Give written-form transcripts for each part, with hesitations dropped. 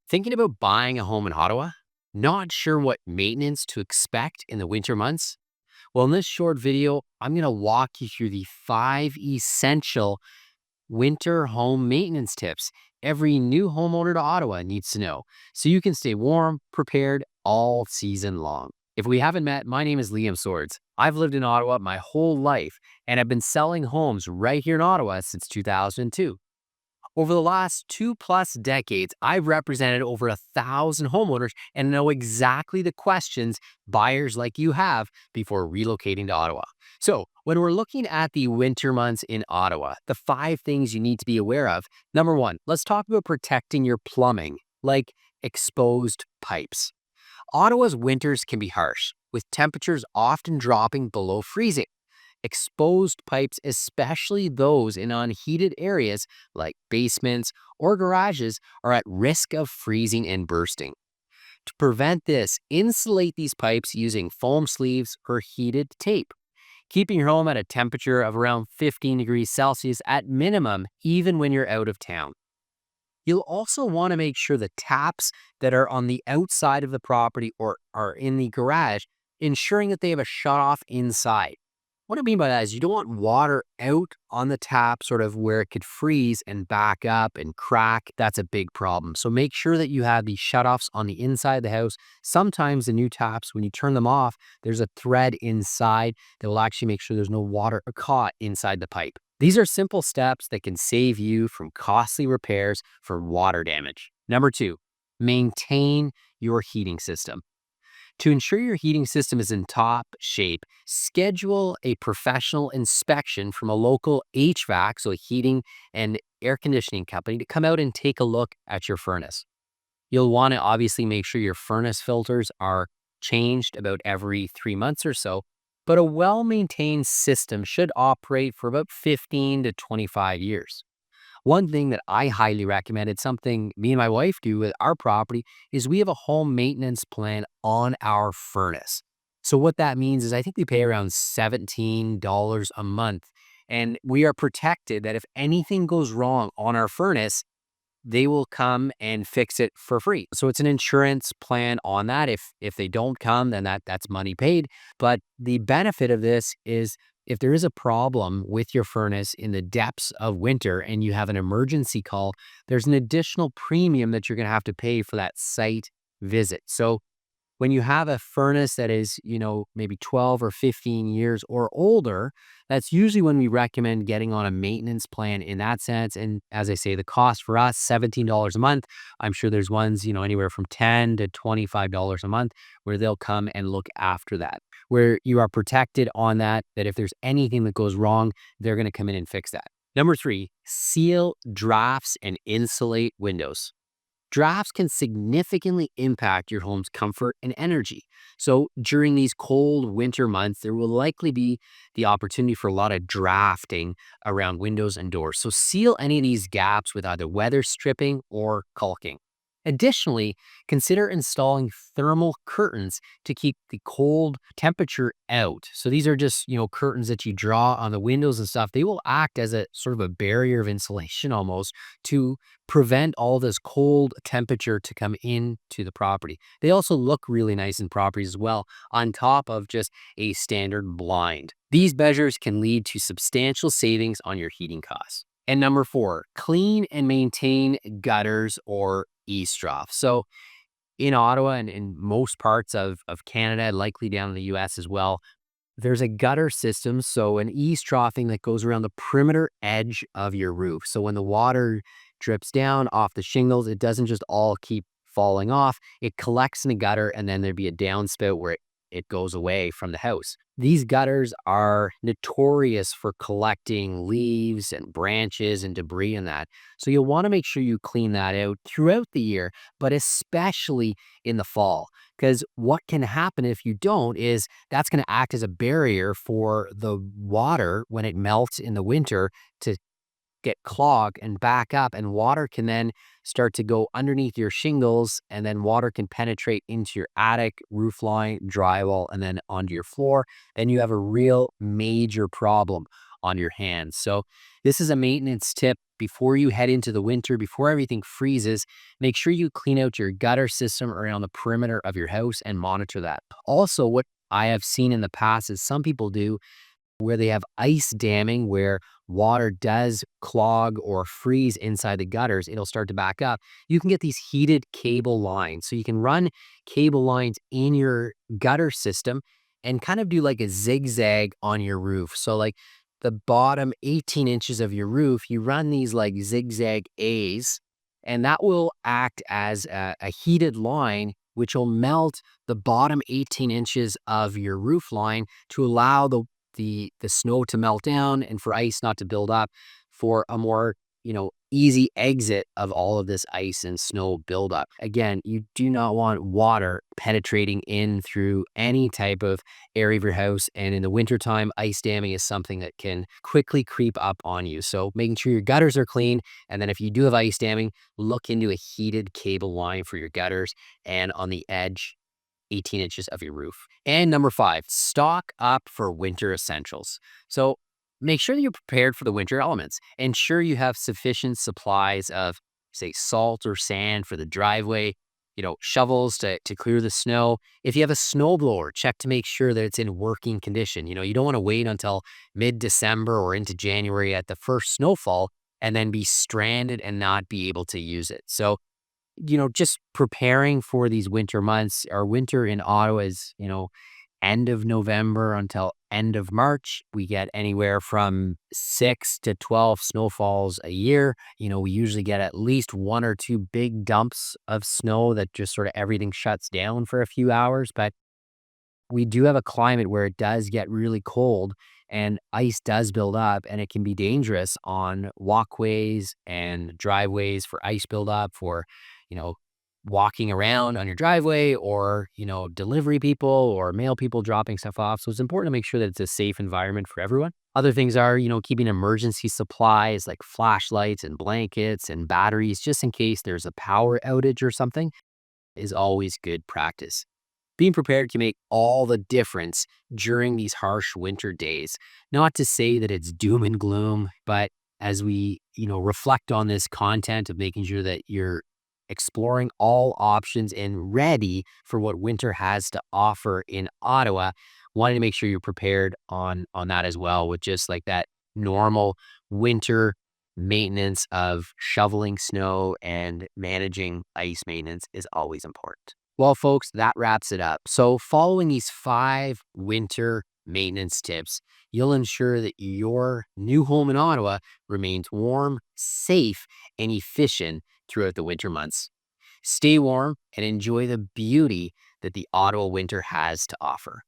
Thinking about buying a home in Ottawa? Not sure what maintenance to expect in the winter months? Well, in this short video, I'm going to walk you through the 5 essential winter home maintenance tips every new homeowner to Ottawa needs to know so you can stay warm, prepared all season long. If we haven't met, my name is Liam Swords. I've lived in Ottawa my whole life and I've been selling homes right here in Ottawa since 2002. Over the last 2+ decades, I've represented over 1,000 homeowners and know exactly the questions buyers like you have before relocating to Ottawa. So, when we're looking at the winter months in Ottawa, the 5 things you need to be aware of. Number one, let's talk about protecting your plumbing, like exposed pipes. Ottawa's winters can be harsh, with temperatures often dropping below freezing. Exposed pipes, especially those in unheated areas like basements or garages, are at risk of freezing and bursting. To prevent this, insulate these pipes using foam sleeves or heated tape, keeping your home at a temperature of around 15 degrees Celsius at minimum, even when you're out of town. You'll also want to make sure the taps that are on the outside of the property or are in the garage, ensuring that they have a shut off inside. What I mean by that is you don't want water out on the tap, sort of where it could freeze and back up and crack. That's a big problem. So make sure that you have these shutoffs on the inside of the house. Sometimes the new taps, when you turn them off, there's a thread inside that will actually make sure there's no water caught inside the pipe. These are simple steps that can save you from costly repairs for water damage. Number two, maintain your heating system. To ensure your heating system is in top shape, schedule a professional inspection from a local HVAC, so a heating and air conditioning company, to come out and take a look at your furnace. You'll want to obviously make sure your furnace filters are changed about every 3 months or so, but a well maintained system should operate for about 15 to 25 years. One thing that I highly recommend, it's something me and my wife do with our property, is we have a home maintenance plan on our furnace. So what that means is I think we pay around $17 a month, and we are protected that if anything goes wrong on our furnace, they will come and fix it for free. So it's an insurance plan on that. If they don't come, then that's money paid. But the benefit of this is if there is a problem with your furnace in the depths of winter and you have an emergency call, there's an additional premium that you're going to have to pay for that site visit. So when you have a furnace that is, maybe 12 or 15 years or older, that's usually when we recommend getting on a maintenance plan in that sense. And as I say, the cost for us, $17 a month. I'm sure there's ones, anywhere from $10 to $25 a month where they'll come and look after that, where you are protected on that if there's anything that goes wrong, they're going to come in and fix that. Number three, seal drafts and insulate windows. Drafts can significantly impact your home's comfort and energy. So during these cold winter months, there will likely be the opportunity for a lot of drafting around windows and doors. So seal any of these gaps with either weather stripping or caulking. Additionally, consider installing thermal curtains to keep the cold temperature out. So these are just, curtains that you draw on the windows and stuff. They will act as a sort of a barrier of insulation almost to prevent all this cold temperature to come into the property. They also look really nice in properties as well, on top of just a standard blind. These measures can lead to substantial savings on your heating costs. And number four, clean and maintain gutters or eavesdrops. So in Ottawa and in most parts of Canada, likely down in the US as well, there's a gutter system. So an eavesdropping that goes around the perimeter edge of your roof. So when the water drips down off the shingles, it doesn't just all keep falling off. It collects in the gutter and then there'd be a downspout where it goes away from the house. These gutters are notorious for collecting leaves and branches and debris and that. So you'll want to make sure you clean that out throughout the year, but especially in the fall. Because what can happen if you don't is that's going to act as a barrier for the water when it melts in the winter to get clogged and back up, and water can then start to go underneath your shingles, and then water can penetrate into your attic, roof line, drywall, and then onto your floor. Then you have a real major problem on your hands. So this is a maintenance tip before you head into the winter, before everything freezes, make sure you clean out your gutter system around the perimeter of your house and monitor that. Also, what I have seen in the past is some people do where they have ice damming, where water does clog or freeze inside the gutters, it'll start to back up. You can get these heated cable lines. So you can run cable lines in your gutter system and kind of do like a zigzag on your roof. So, like the bottom 18 inches of your roof, you run these like zigzag A's, and that will act as a heated line, which will melt the bottom 18 inches of your roof line to allow the snow to melt down and for ice not to build up, for a more, easy exit of all of this ice and snow buildup. Again, you do not want water penetrating in through any type of area of your house. And in the wintertime, ice damming is something that can quickly creep up on you. So making sure your gutters are clean. And then if you do have ice damming, look into a heated cable line for your gutters and on the edge 18 inches of your roof. And number 5, stock up for winter essentials. So make sure that you're prepared for the winter elements. Ensure you have sufficient supplies of, say, salt or sand for the driveway, shovels to clear the snow. If you have a snowblower, check to make sure that it's in working condition. You don't want to wait until mid-December or into January at the first snowfall and then be stranded and not be able to use it. So just preparing for these winter months. Our winter in Ottawa is, end of November until end of March. We get anywhere from 6 to 12 snowfalls a year. We usually get at least 1 or 2 big dumps of snow that just sort of everything shuts down for a few hours. But we do have a climate where it does get really cold and ice does build up, and it can be dangerous on walkways and driveways for ice buildup, for, you know, walking around on your driveway, or, delivery people or mail people dropping stuff off. So it's important to make sure that it's a safe environment for everyone. Other things are, keeping emergency supplies like flashlights and blankets and batteries just in case there's a power outage or something is always good practice. Being prepared can make all the difference during these harsh winter days. Not to say that it's doom and gloom, but as we, reflect on this content of making sure that you're exploring all options and ready for what winter has to offer in Ottawa, wanting to make sure you're prepared on that as well, with just like that normal winter maintenance of shoveling snow and managing ice maintenance is always important. Well, folks, that wraps it up. So following these 5 winter maintenance tips, you'll ensure that your new home in Ottawa remains warm, safe, and efficient throughout the winter months. Stay warm and enjoy the beauty that the Ottawa winter has to offer.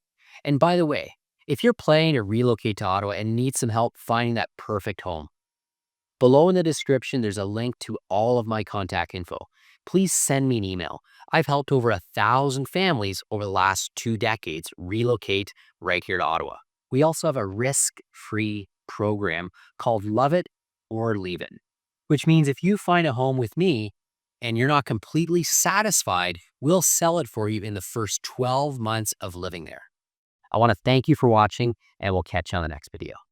And by the way, if you're planning to relocate to Ottawa and need some help finding that perfect home, below in the description, there's a link to all of my contact info. Please send me an email. I've helped over 1,000 families over the last 2 decades relocate right here to Ottawa. We also have a risk-free program called Love It or Leave It, which means if you find a home with me and you're not completely satisfied, we'll sell it for you in the first 12 months of living there. I want to thank you for watching, and we'll catch you on the next video.